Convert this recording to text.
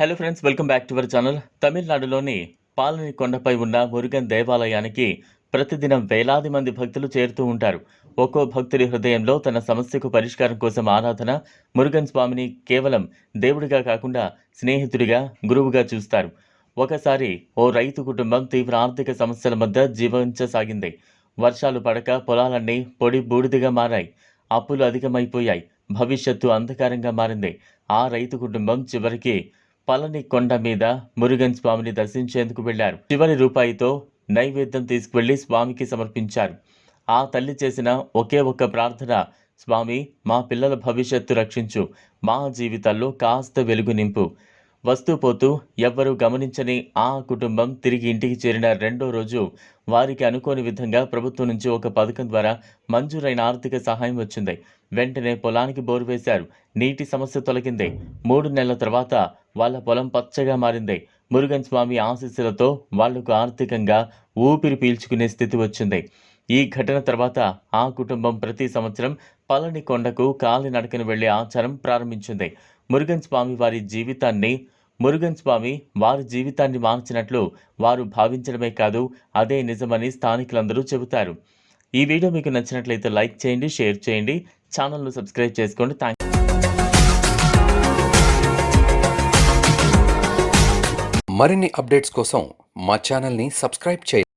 Hello friends, welcome back to our channel. తమిళనాడులోని పాలని కొండపై ఉన్న మురుగన్ దేవాలయానికి ప్రతిదినం వేలాది మంది భక్తులు చేరుతూ ఉంటారు. ఒక్కో భక్తుడి హృదయంలో తన సమస్యకు పరిష్కారం కోసం ఆరాధన. మురుగన్ స్వామిని కేవలం దేవుడిగా కాకుండా స్నేహితుడిగా, గురువుగా చూస్తారు. ఒకసారి ఓ రైతు కుటుంబం తీవ్ర ఆర్థిక సమస్యల మధ్య జీవించసాగింది. వర్షాలు పడక పొలాలన్నీ పొడి బూడిదగా మారాయి. అప్పులు అధికమైపోయాయి. భవిష్యత్తు అంధకారంగా మారింది. ఆ రైతు కుటుంబం చివరికి పళని కొండ మీద మురుగన్ స్వామిని దర్శించేందుకు వెళ్లారు. చివరి రూపాయితో నైవేద్యం తీసుకువెళ్లి స్వామికి సమర్పించారు. ఆ తల్లి చేసిన ఒకే ఒక్క ప్రార్థన, స్వామి, మా పిల్లల భవిష్యత్తు రక్షించు, మా జీవితాల్లో కాస్త వెలుగు నింపు. వస్తూ పోతూ ఎవ్వరూ గమనించని ఆ కుటుంబం తిరిగి ఇంటికి చేరిన రెండో రోజు వారికి అనుకోని విధంగా ప్రభుత్వం నుంచి ఒక పథకం ద్వారా మంజూరైన ఆర్థిక సహాయం వచ్చింది. వెంటనే పొలానికి బోరు వేశారు. నీటి సమస్య తొలగింది. 3 నెలల తర్వాత వాళ్ళ పొలం పచ్చగా మారింది. మురుగన్ స్వామి ఆశీస్సులతో వాళ్లకు ఆర్థికంగా ఊపిరి పీల్చుకునే స్థితి వచ్చింది. ఈ ఘటన తర్వాత ఆ కుటుంబం ప్రతి సంవత్సరం పళని కొండకు కాలినడకన వెళ్లే ఆచారం ప్రారంభించింది. మురుగన్ స్వామి వారి జీవితాన్ని మార్చినట్లు వారు భావించడమే కాదు, అదే నిజమని స్థానికులందరూ చెబుతారు. ఈ వీడియో మీకు నచ్చినట్లయితే లైక్ చేయండి, షేర్ చేయండి, ఛానల్ను సబ్స్క్రైబ్ చేసుకోండి. మరిన్ని అప్డేట్స్ కోసం మా ఛానల్ని సబ్స్క్రైబ్ చేయండి.